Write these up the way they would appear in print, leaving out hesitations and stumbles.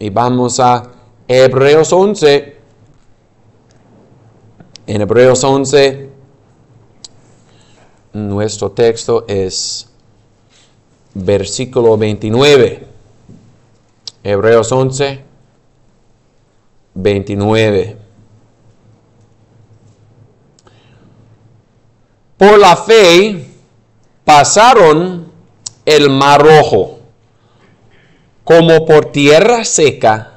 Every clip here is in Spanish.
Y vamos a Hebreos 11. En Hebreos 11, nuestro texto es versículo 29. Hebreos 11, 29. Por la fe pasaron el mar Rojo como por tierra seca,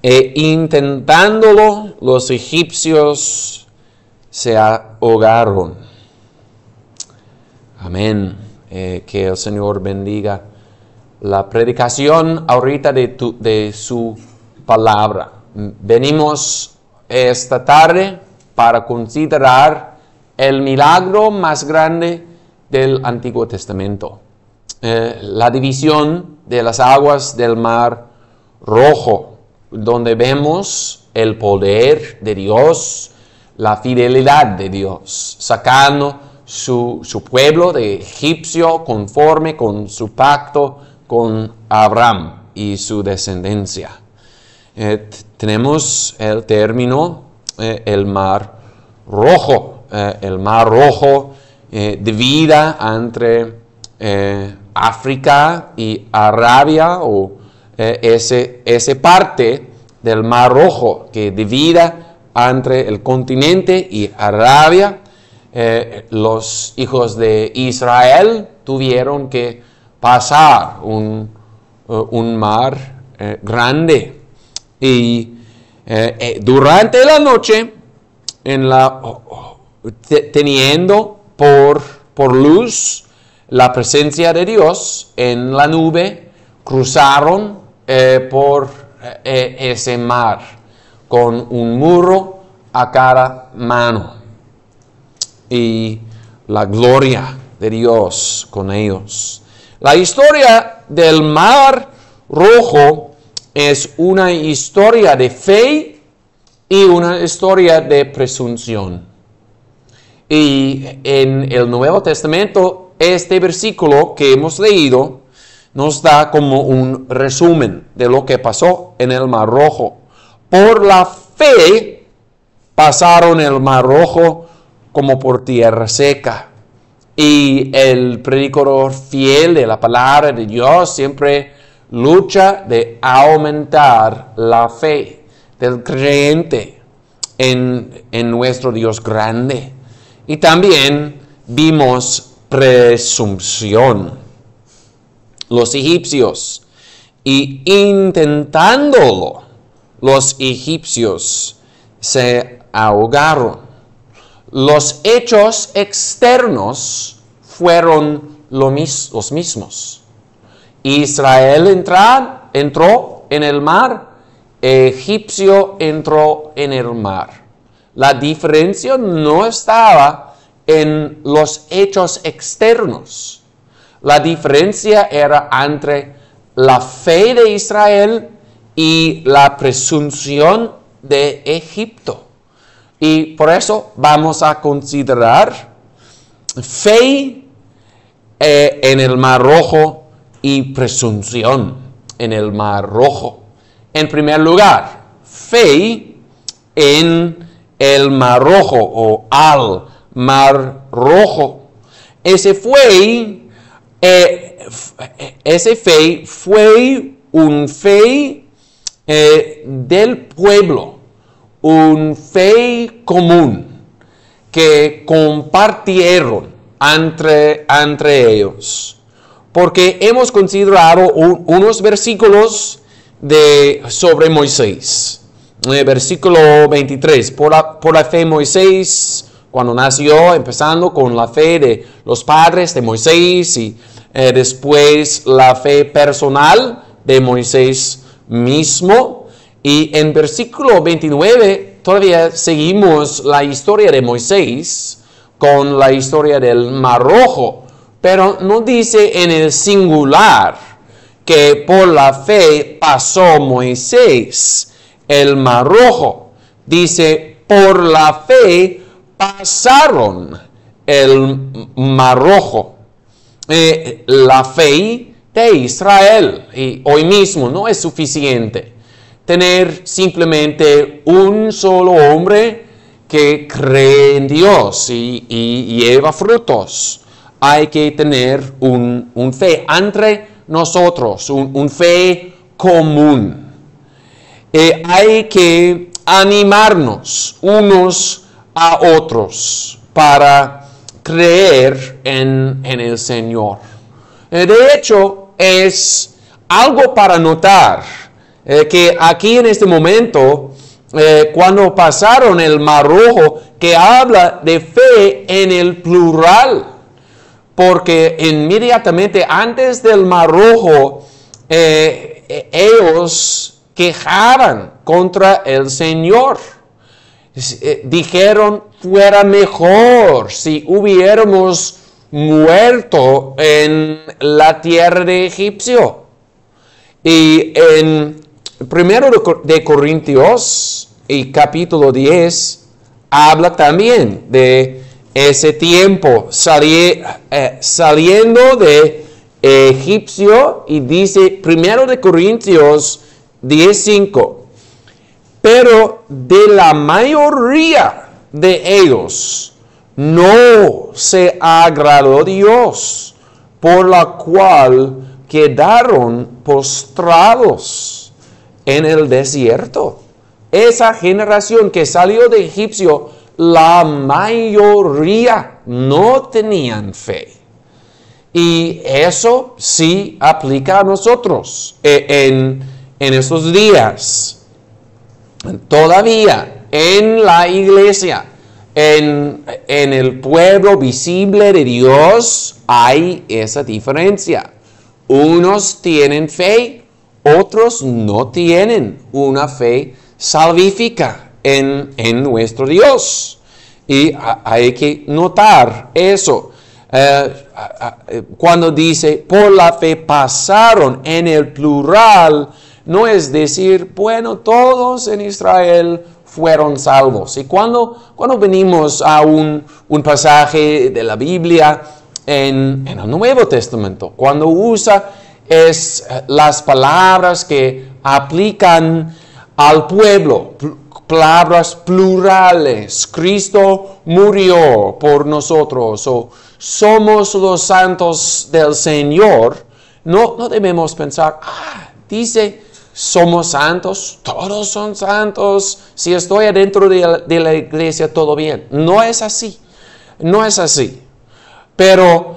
e intentándolo los egipcios se ahogaron. Amén. Que el Señor bendiga la predicación ahorita de su palabra. Venimos esta tarde para considerar el milagro más grande del Antiguo Testamento. La división de las aguas del mar Rojo, donde vemos el poder de Dios, la fidelidad de Dios, sacando su pueblo de egipcio conforme con su pacto con Abraham y su descendencia. Tenemos el término, el mar Rojo. El mar Rojo divide entre África y Arabia, o ese parte del mar Rojo que divide entre el continente y Arabia. Los hijos de Israel tuvieron que pasar un mar grande, y durante la noche, teniendo por luz la presencia de Dios en la nube, cruzaron por ese mar con un muro a cada mano, y la gloria de Dios con ellos. La historia del mar Rojo es una historia de fe y una historia de presunción. Y en el Nuevo Testamento, este versículo que hemos leído nos da como un resumen de lo que pasó en el Mar Rojo. Por la fe pasaron el Mar Rojo como por tierra seca. Y el predicador fiel de la palabra de Dios siempre lucha de aumentar la fe del creyente en nuestro Dios grande. Y también vimos presunción. Los egipcios, y intentándolo, los egipcios se ahogaron. Los hechos externos fueron los mismos. Israel entró en el mar, egipcio entró en el mar. La diferencia no estaba en los hechos externos. La diferencia era entre la fe de Israel y la presunción de Egipto. Y por eso vamos a considerar fe en el Mar Rojo y presunción en el Mar Rojo. En primer lugar, fe en el Mar Rojo o al Mar Rojo. Ese fe fue un fe del pueblo, un fe común que compartieron entre ellos. Porque hemos considerado unos versículos sobre Moisés. Versículo 23, por la fe Moisés, cuando nació, empezando con la fe de los padres de Moisés, y después la fe personal de Moisés mismo. Y en versículo 29 todavía seguimos la historia de Moisés con la historia del Mar Rojo, pero no dice en el singular que por la fe pasó Moisés el Mar Rojo. Dice, por la fe pasaron el Mar Rojo. La fe de Israel. Y hoy mismo no es suficiente tener simplemente un solo hombre que cree en Dios y lleva frutos. Hay que tener un fe entre nosotros, un fe común. Hay que animarnos unos a otros para creer en el Señor. De hecho, es algo para notar que aquí en este momento, cuando pasaron el Mar Rojo, que habla de fe en el plural, porque inmediatamente antes del Mar Rojo, ellos quejaban contra el Señor. Dijeron, fuera mejor si hubiéramos muerto en la tierra de Egipcio. Y en 1 de Corintios y capítulo 10 habla también de ese tiempo saliendo de Egipcio, y dice 1 de Corintios 10:5, pero de la mayoría de ellos no se agradó Dios, por la cual quedaron postrados en el desierto. Esa generación que salió de Egipcio, la mayoría no tenían fe. Y eso sí aplica a nosotros en estos días. Todavía en la iglesia, en el pueblo visible de Dios, hay esa diferencia. Unos tienen fe, otros no tienen una fe salvífica en nuestro Dios. Y hay que notar eso. Cuando dice, por la fe pasaron, en el plural, no es decir, bueno, todos en Israel fueron salvos. Y cuando venimos a un pasaje de la Biblia en el Nuevo Testamento, cuando usa las palabras que aplican al pueblo, palabras plurales, Cristo murió por nosotros, o somos los santos del Señor, no debemos pensar, dice, somos santos, todos son santos, si estoy adentro de la iglesia, todo bien. No es así, no es así. Pero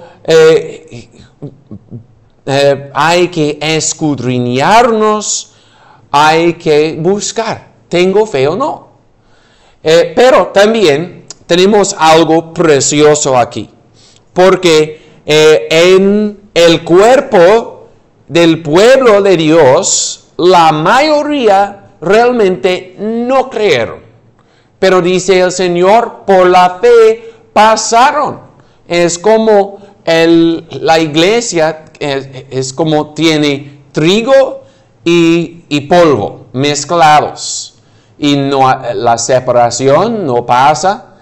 hay que escudriñarnos, hay que buscar, ¿tengo fe o no? Pero también tenemos algo precioso aquí, porque en el cuerpo del pueblo de Dios, la mayoría realmente no creyeron. Pero dice el Señor, por la fe pasaron. Es como la iglesia, es como tiene trigo y polvo mezclados. Y la separación no pasa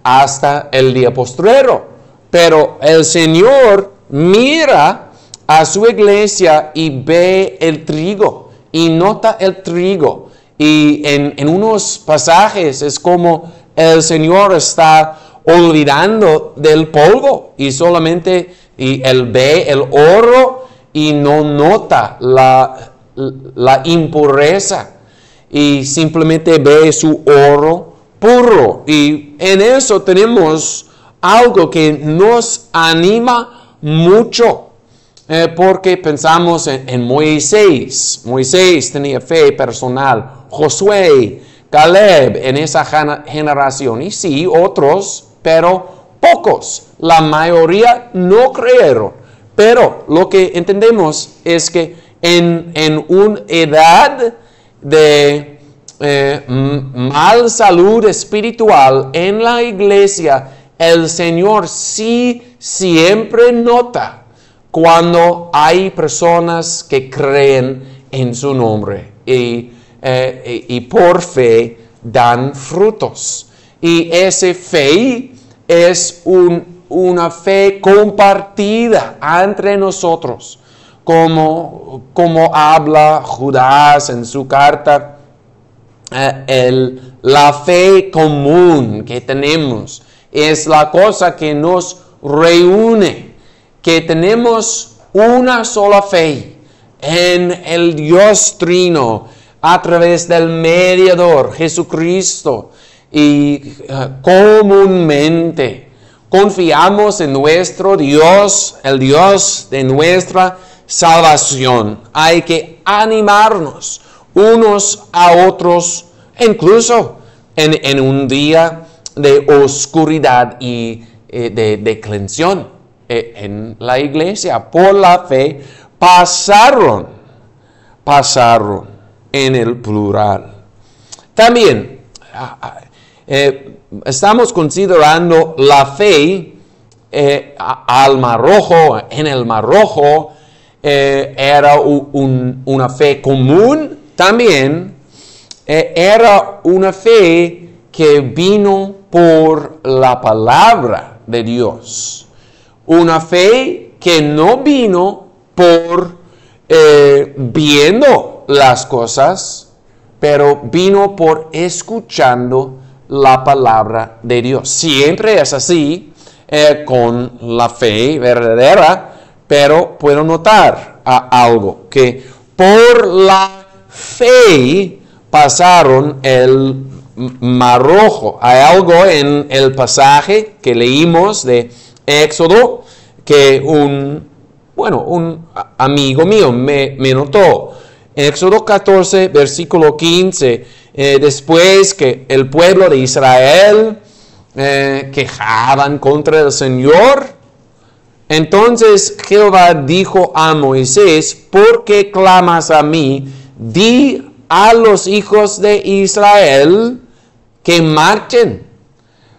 hasta el día postrero. Pero el Señor mira a su iglesia y ve el trigo y nota el trigo. Y en unos pasajes es como el Señor está olvidando del polvo y solamente él ve el oro y no nota la impureza y simplemente ve su oro puro. Y en eso tenemos algo que nos anima mucho. Porque pensamos en Moisés. Moisés tenía fe personal. Josué, Caleb en esa generación. Y sí, otros, pero pocos. La mayoría no creyeron. Pero lo que entendemos es que en una edad de mal salud espiritual en la iglesia, el Señor sí siempre nota cuando hay personas que creen en su nombre y por fe dan frutos. Y esa fe es un una fe compartida entre nosotros, como habla Judas en su carta. La fe común que tenemos es la cosa que nos reúne, que tenemos una sola fe en el Dios Trino a través del mediador Jesucristo, y comúnmente confiamos en nuestro Dios, el Dios de nuestra salvación. Hay que animarnos unos a otros, incluso en un día de oscuridad y de declensión. En la iglesia, por la fe, pasaron en el plural. También estamos considerando la fe al Mar Rojo. En el Mar Rojo era una fe común. También era una fe que vino por la palabra de Dios. Una fe que no vino por viendo las cosas, pero vino por escuchando la palabra de Dios. Siempre es así con la fe verdadera, pero puedo notar algo, que por la fe pasaron el Mar Rojo. Hay algo en el pasaje que leímos de Éxodo que un amigo mío me notó. Éxodo 14, versículo 15, después que el pueblo de Israel quejaban contra el Señor, entonces Jehová dijo a Moisés: ¿por qué clamas a mí? Di a los hijos de Israel que marchen.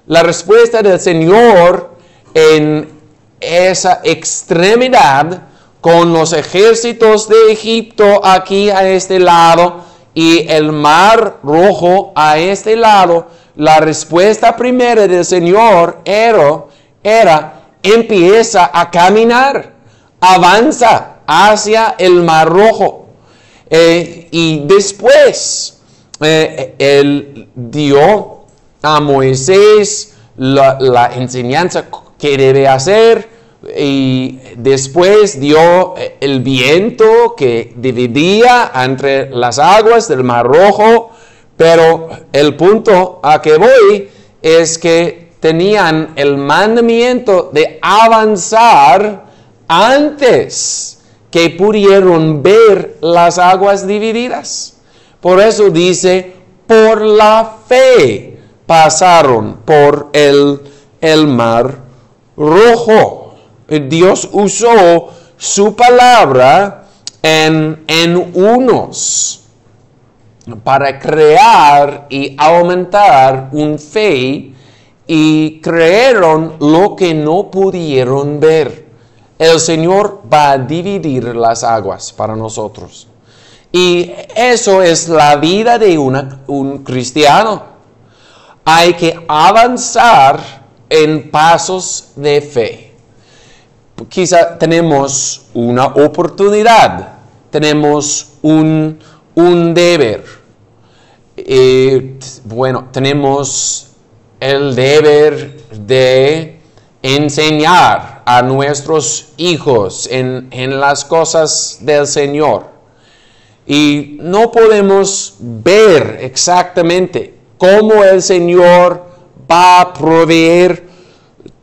La respuesta del Señor en esa extremidad, con los ejércitos de Egipto aquí a este lado y el Mar Rojo a este lado, la respuesta primera del Señor era empieza a caminar, avanza hacia el Mar Rojo. Y después Él dio a Moisés la enseñanza que debe hacer, y después dio el viento que dividía entre las aguas del Mar Rojo. Pero el punto a que voy es que tenían el mandamiento de avanzar antes que pudieron ver las aguas divididas. Por eso dice, por la fe pasaron por el Mar Rojo. Dios usó su palabra en unos para crear y aumentar una fe, y creyeron lo que no pudieron ver. El Señor va a dividir las aguas para nosotros. Y eso es la vida de un cristiano. Hay que avanzar en pasos de fe. Quizá tenemos una oportunidad, tenemos un deber. Tenemos el deber de enseñar a nuestros hijos en las cosas del Señor. Y no podemos ver exactamente cómo el Señor va a proveer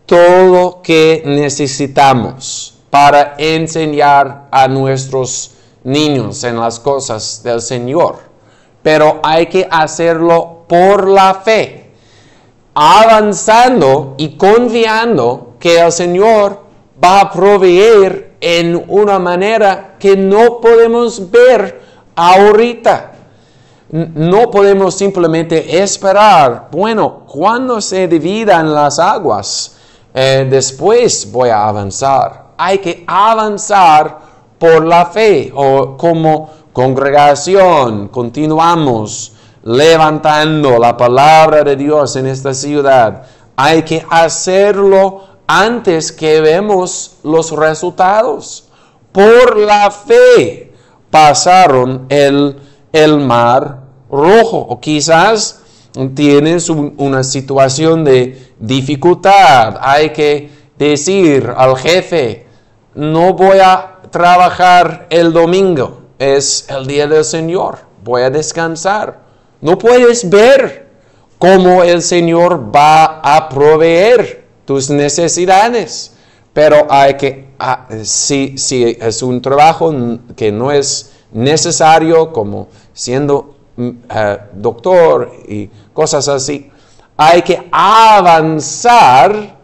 todo lo que necesitamos para enseñar a nuestros niños en las cosas del Señor. Pero hay que hacerlo por la fe, avanzando y confiando que el Señor va a proveer en una manera que no podemos ver ahorita. No podemos simplemente esperar, cuando se dividan las aguas, después voy a avanzar. Hay que avanzar por la fe, o como congregación continuamos levantando la palabra de Dios en esta ciudad. Hay que hacerlo antes que vemos los resultados. Por la fe pasaron el mar rojo. O quizás tienes una situación de dificultad. Hay que decir al jefe, no voy a trabajar el domingo. Es el día del Señor. Voy a descansar. No puedes ver cómo el Señor va a proveer tus necesidades. Pero hay que, si es un trabajo que no es necesario, como siendo doctor y cosas así, hay que avanzar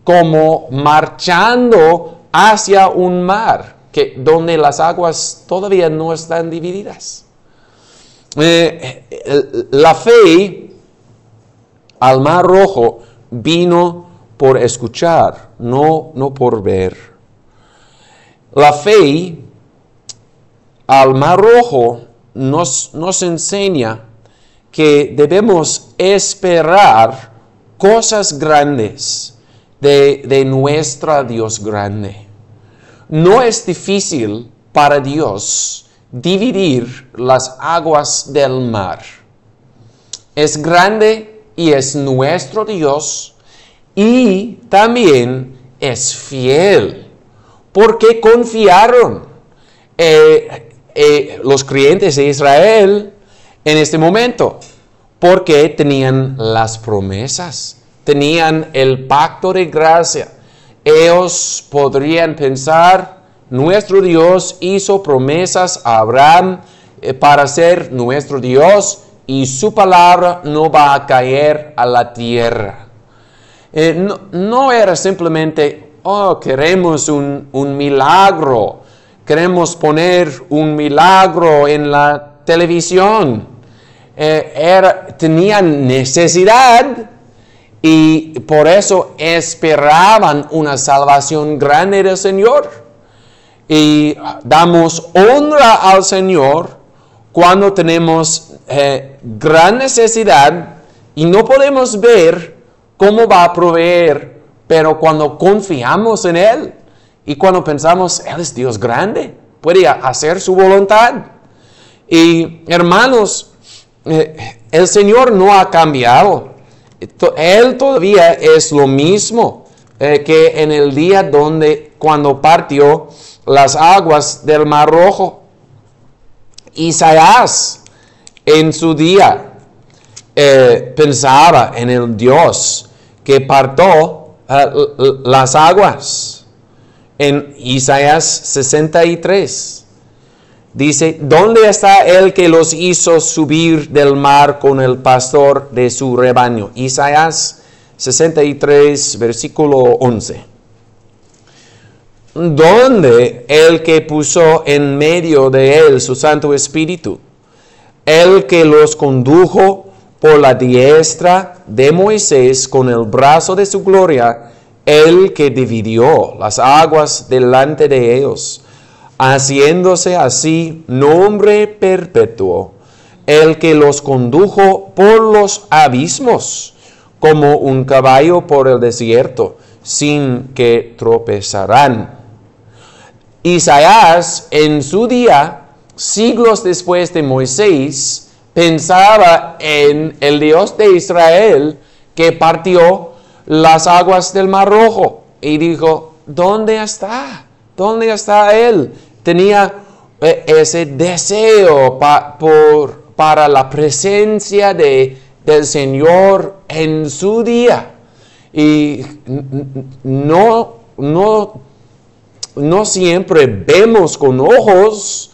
como marchando hacia un mar, donde las aguas todavía no están divididas. La fe al mar rojo vino por escuchar, no por ver. La fe al mar rojo nos enseña que debemos esperar cosas grandes de nuestro Dios grande. No es difícil para Dios dividir las aguas del mar. Es grande y es nuestro Dios, y también es fiel, porque confiaron los creyentes de Israel en este momento, porque tenían las promesas, tenían el pacto de gracia. Ellos podrían pensar, nuestro Dios hizo promesas a Abraham para ser nuestro Dios, y su palabra no va a caer a la tierra. No era simplemente, queremos un milagro, queremos poner un milagro en la televisión. Tenían necesidad y por eso esperaban una salvación grande del Señor. Y damos honra al Señor cuando tenemos gran necesidad y no podemos ver cómo va a proveer, pero cuando confiamos en Él y cuando pensamos, Él es Dios grande, puede hacer su voluntad. Y hermanos, el Señor no ha cambiado. Él todavía es lo mismo que en el día cuando partió las aguas del Mar Rojo. Isaías en su día pensaba en el Dios que partió las aguas. En Isaías 63 dice, ¿dónde está el que los hizo subir del mar con el pastor de su rebaño? Isaías 63, versículo 11. ¿Dónde el que puso en medio de él su Santo Espíritu? El que los condujo por la diestra de Moisés con el brazo de su gloria, el que dividió las aguas delante de ellos, haciéndose así nombre perpetuo, el que los condujo por los abismos, como un caballo por el desierto, sin que tropezarán. Isaías en su día, siglos después de Moisés, pensaba en el Dios de Israel que partió las aguas del Mar Rojo y dijo, ¿dónde está? ¿Dónde está Él? Tenía ese deseo para la presencia del Señor en su día. Y no siempre vemos con ojos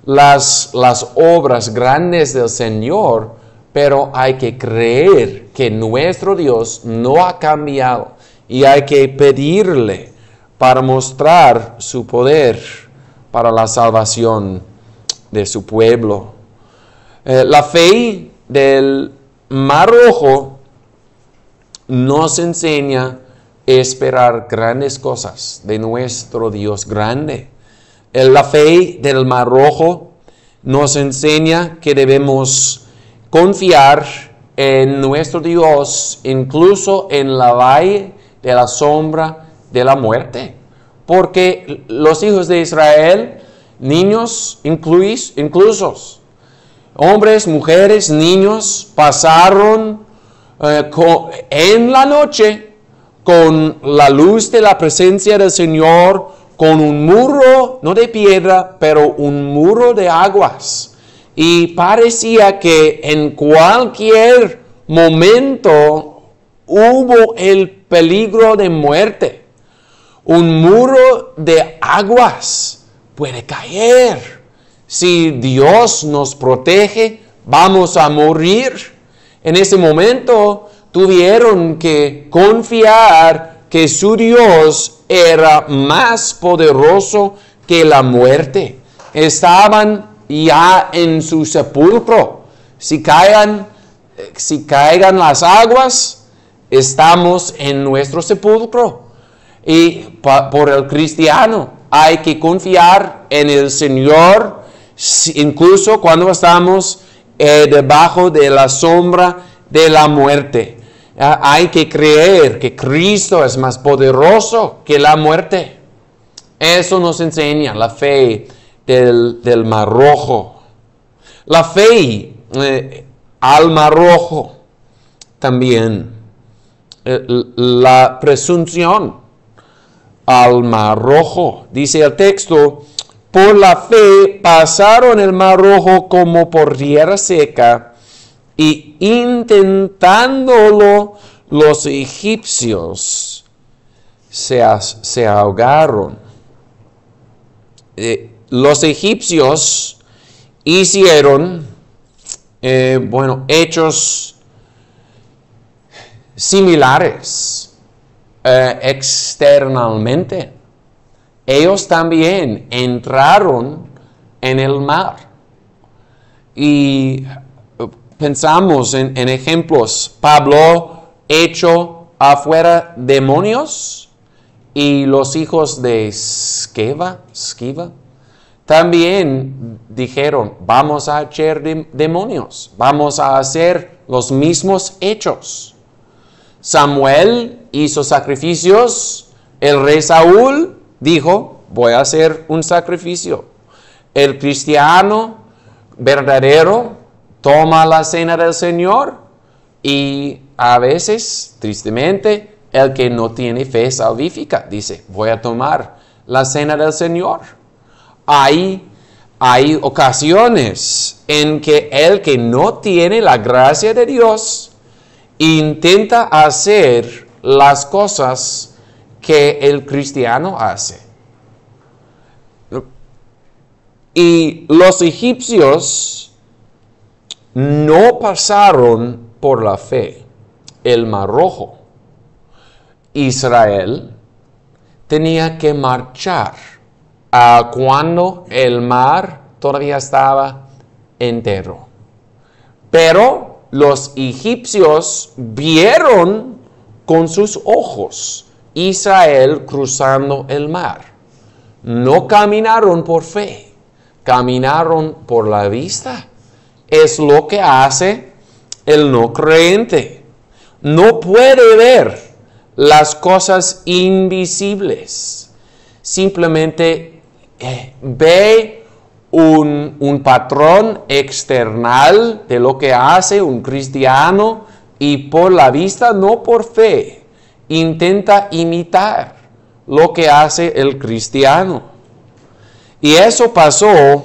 las obras grandes del Señor, pero hay que creer que nuestro Dios no ha cambiado y hay que pedirle para mostrar su poder para la salvación de su pueblo. La fe del Mar Rojo nos enseña a esperar grandes cosas de nuestro Dios grande. La fe del Mar Rojo nos enseña que debemos confiar en nuestro Dios, incluso en la valle de la sombra de la muerte. Porque los hijos de Israel, niños inclusos, hombres, mujeres, niños, pasaron en la noche con la luz de la presencia del Señor, con un muro, no de piedra, pero un muro de aguas. Y parecía que en cualquier momento hubo el peligro de muerte. Un muro de aguas puede caer. Si Dios nos protege, vamos a morir. En ese momento tuvieron que confiar que su Dios era más poderoso que la muerte. Estaban ya en su sepulcro. Si caigan las aguas, estamos en nuestro sepulcro. Y por el cristiano hay que confiar en el Señor, incluso cuando estamos debajo de la sombra de la muerte. Hay que creer que Cristo es más poderoso que la muerte. Eso nos enseña la fe del Mar Rojo. La fe al Mar Rojo también. La presunción al Mar Rojo. Dice el texto, por la fe pasaron el Mar Rojo como por tierra seca, y intentándolo los egipcios se ahogaron. Los egipcios hicieron, hechos similares externamente. Ellos también entraron en el mar. Y pensamos en ejemplos. Pablo echó afuera demonios, y los hijos de Esquiva también dijeron, vamos a echar demonios, vamos a hacer los mismos hechos. Samuel hizo sacrificios, el rey Saúl dijo, voy a hacer un sacrificio. El cristiano verdadero toma la cena del Señor, y a veces, tristemente, el que no tiene fe salvífica dice, voy a tomar la cena del Señor. Hay ocasiones en que el que no tiene la gracia de Dios intenta hacer las cosas que el cristiano hace. Y los egipcios no pasaron por la fe el Mar Rojo. Israel tenía que marchar cuando el mar todavía estaba entero. Pero los egipcios vieron con sus ojos Israel cruzando el mar. No caminaron por fe, caminaron por la vista. Es lo que hace el no creyente. No puede ver las cosas invisibles. Simplemente ve un patrón external de lo que hace un cristiano, y por la vista, no por fe, intenta imitar lo que hace el cristiano. Y eso pasó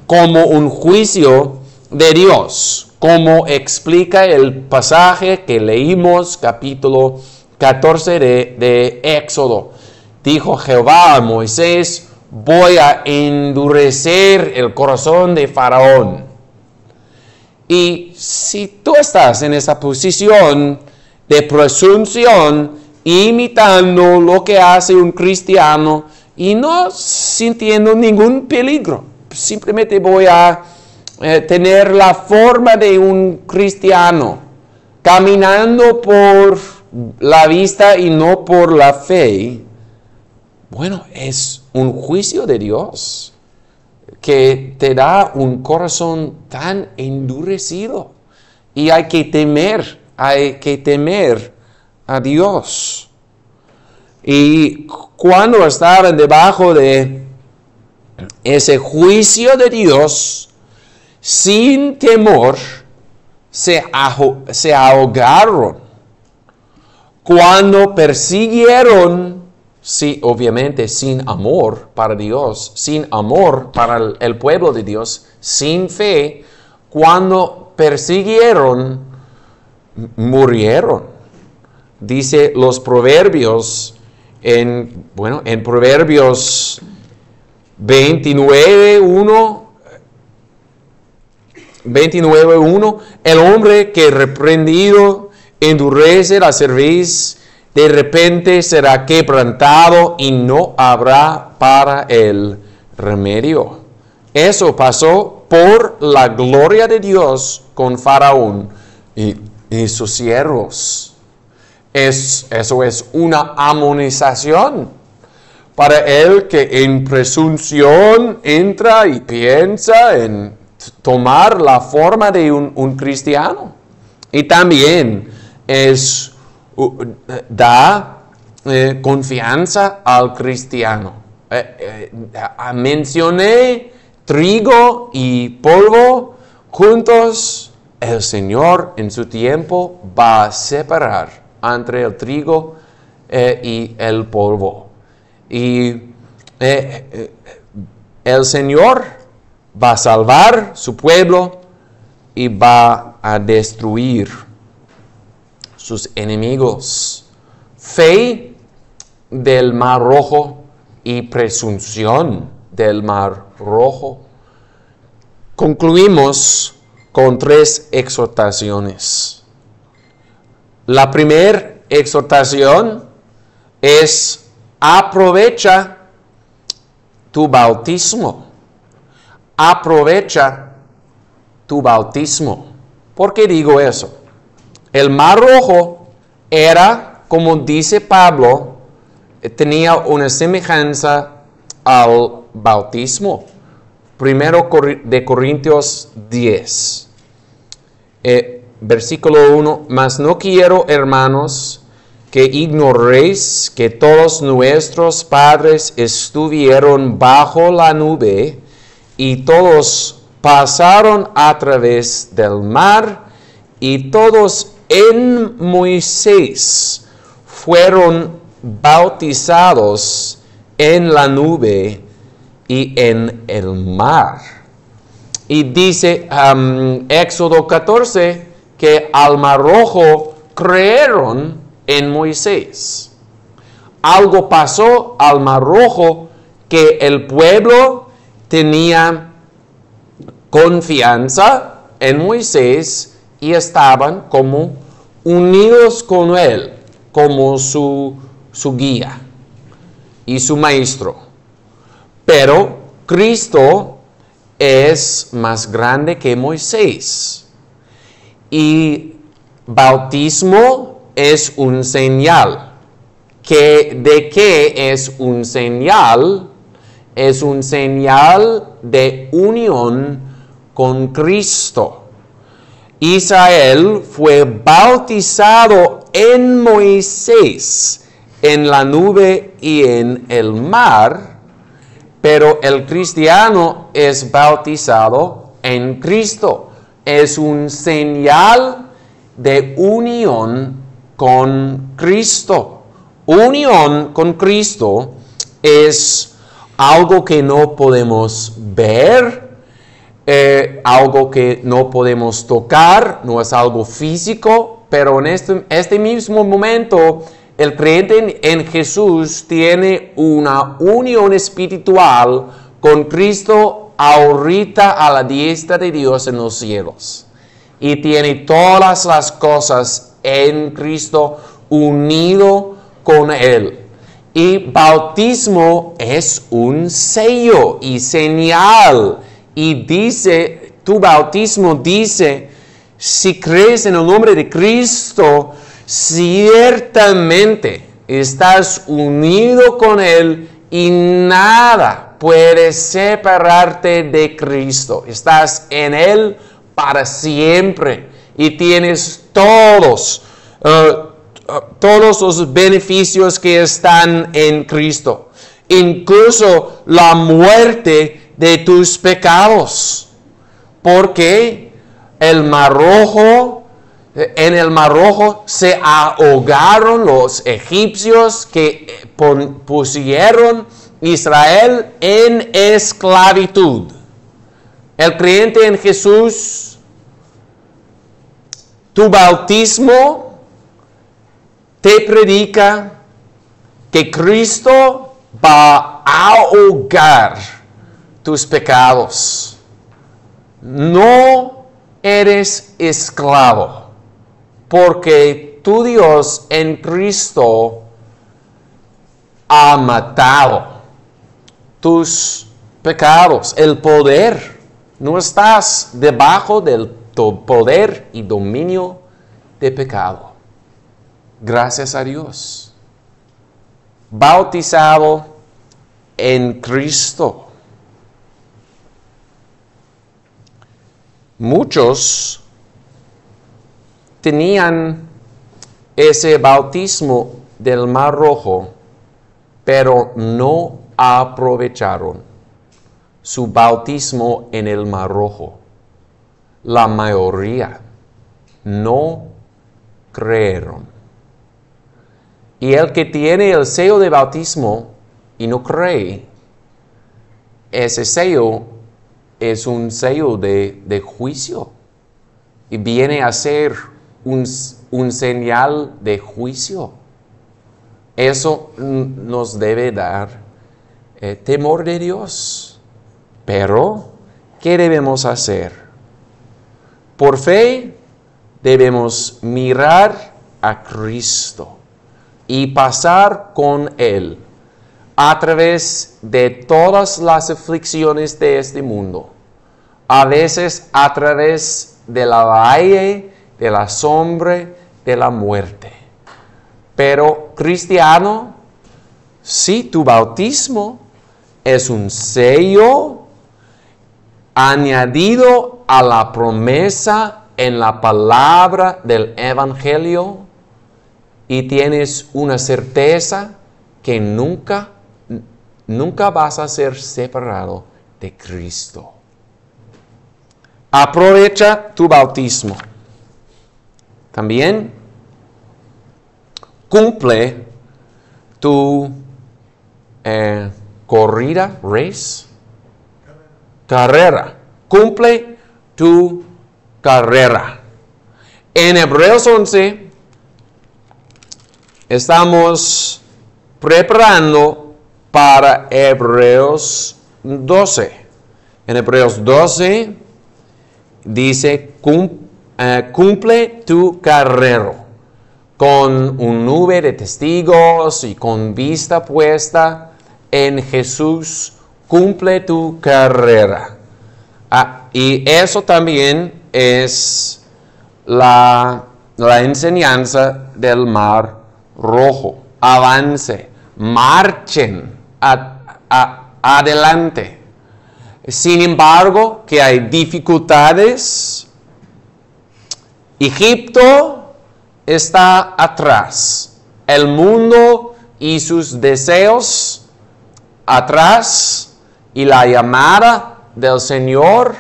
como un juicio de Dios, como explica el pasaje que leímos, capítulo 14 de Éxodo. Dijo Jehová a Moisés, voy a endurecer el corazón de Faraón. Y si tú estás en esa posición de presunción, imitando lo que hace un cristiano y no sintiendo ningún peligro, simplemente voy a tener la forma de un cristiano, caminando por la vista y no por la fe, bueno, es un juicio de Dios que te da un corazón tan endurecido, y hay que temer a Dios. Y cuando estaban debajo de ese juicio de Dios, sin temor, se ahogaron. Cuando persiguieron, sí, obviamente sin amor para Dios, sin amor para el pueblo de Dios, sin fe, cuando persiguieron, murieron. Dice los Proverbios, en Proverbios 29:1, el hombre que reprendido endurece la cerviz, de repente será quebrantado y no habrá para él remedio. Eso pasó por la gloria de Dios con Faraón y sus siervos. Eso es una amonestación para el que en presunción entra y piensa en tomar la forma de un cristiano. Y también da confianza al cristiano. Mencioné trigo y polvo juntos. El Señor en su tiempo va a separar entre el trigo y el polvo. Y el Señor va a salvar su pueblo y va a destruir sus enemigos. Fe del Mar Rojo y presunción del Mar Rojo. Concluimos con 3 exhortaciones. La primera exhortación es: aprovecha tu bautismo. Aprovecha tu bautismo. ¿Por qué digo eso? El Mar Rojo era, como dice Pablo, tenía una semejanza al bautismo. 1 de Corintios 10. Versículo 1. Mas no quiero, hermanos, que ignoréis que todos nuestros padres estuvieron bajo la nube y todos pasaron a través del mar y todos en Moisés fueron bautizados en la nube y en el mar. Y dice Éxodo 14 que al Mar Rojo creyeron en Moisés. Algo pasó al Mar Rojo que el pueblo tenía confianza en Moisés y estaban como unidos con él, como su guía y su maestro. Pero Cristo es más grande que Moisés. Y bautismo es un señal. ¿De qué es un señal? Es un señal de unión con Cristo. Israel fue bautizado en Moisés, en la nube y en el mar, pero el cristiano es bautizado en Cristo. Es un señal de unión con Cristo. Unión con Cristo es algo que no podemos ver, algo que no podemos tocar, no es algo físico, pero en este mismo momento el creyente en Jesús tiene una unión espiritual con Cristo ahorita a la diestra de Dios en los cielos. Y tiene todas las cosas en Cristo unido con Él. Y bautismo es un sello y señal. Y dice, tu bautismo dice, si crees en el nombre de Cristo, ciertamente estás unido con Él y nada puede separarte de Cristo. Estás en Él para siempre y tienes todos todos los beneficios que están en Cristo, incluso la muerte de tus pecados, porque en el Mar Rojo se ahogaron los egipcios que pusieron Israel en esclavitud. El creyente en Jesús, tu bautismo te predica que Cristo va a ahogar tus pecados. No eres esclavo, porque tu Dios en Cristo ha matado tus pecados, el poder. No estás debajo del poder y dominio de pecado. Gracias a Dios. Bautizado en Cristo. Muchos tenían ese bautismo del Mar Rojo, pero no aprovecharon su bautismo en el Mar Rojo. La mayoría no creyeron. Y el que tiene el sello de bautismo y no cree, ese sello es un sello de juicio. Y viene a ser un señal de juicio. Eso nos debe dar temor de Dios. Pero, ¿qué debemos hacer? Por fe, debemos mirar a Cristo y pasar con Él a través de todas las aflicciones de este mundo. A veces a través de la valle, de la sombra, de la muerte. Pero, cristiano, si tu bautismo es un sello añadido a la promesa en la palabra del Evangelio, y tienes una certeza que nunca vas a ser separado de Cristo. Aprovecha tu bautismo. También cumple tu corrida, carrera. Cumple tu carrera. En Hebreos 11 estamos preparando para Hebreos 12. En Hebreos 12 dice, cumple tu carrera con un nube de testigos y con vista puesta en Jesús. Cumple tu carrera. Y eso también es la enseñanza del Mar Rojo. Avance, marchen adelante. Sin embargo, que hay dificultades. Egipto está atrás. El mundo y sus deseos atrás. Y la llamada del Señor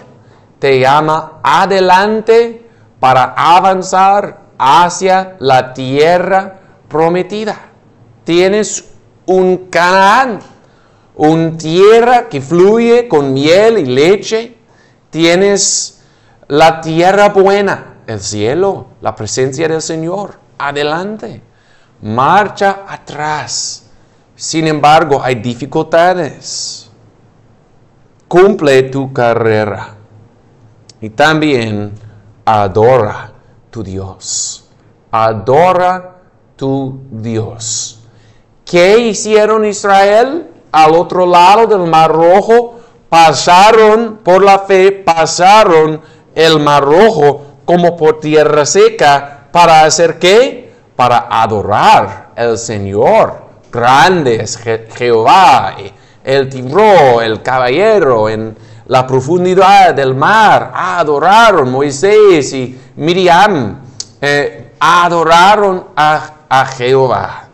te llama adelante para avanzar hacia la tierra prometida. Tienes un Canaán, una tierra que fluye con miel y leche. Tienes la tierra buena, el cielo, la presencia del Señor. Adelante, marcha atrás. Sin embargo, hay dificultades. Cumple tu carrera y también adora tu Dios. Adora tu Dios. ¿Qué hicieron Israel al otro lado del Mar Rojo? Pasaron por la fe, pasaron el Mar Rojo como por tierra seca. ¿Para hacer qué? Para adorar al Señor. Grande es Jehová. Él tiró el caballero en la profundidad del mar. Adoraron Moisés y Miriam. Adoraron a a Jehová.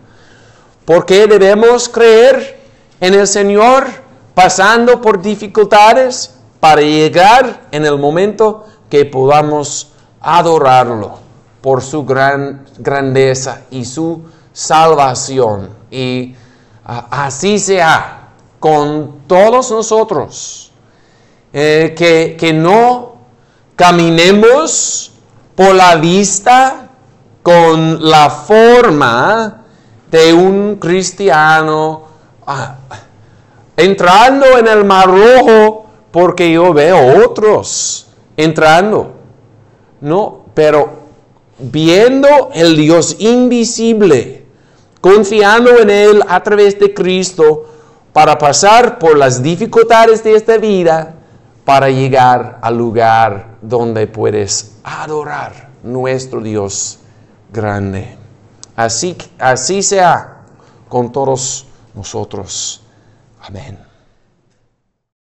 ¿Por qué debemos creer en el Señor pasando por dificultades para llegar en el momento que podamos adorarlo por su gran grandeza y su salvación? Y así sea con todos nosotros, que no caminemos por la vista con la forma de un cristiano entrando en el Mar Rojo porque yo veo otros entrando. No, pero viendo el Dios invisible, confiando en Él a través de Cristo para pasar por las dificultades de esta vida, para llegar al lugar donde puedes adorar nuestro Dios grande. Así sea con todos nosotros. Amén.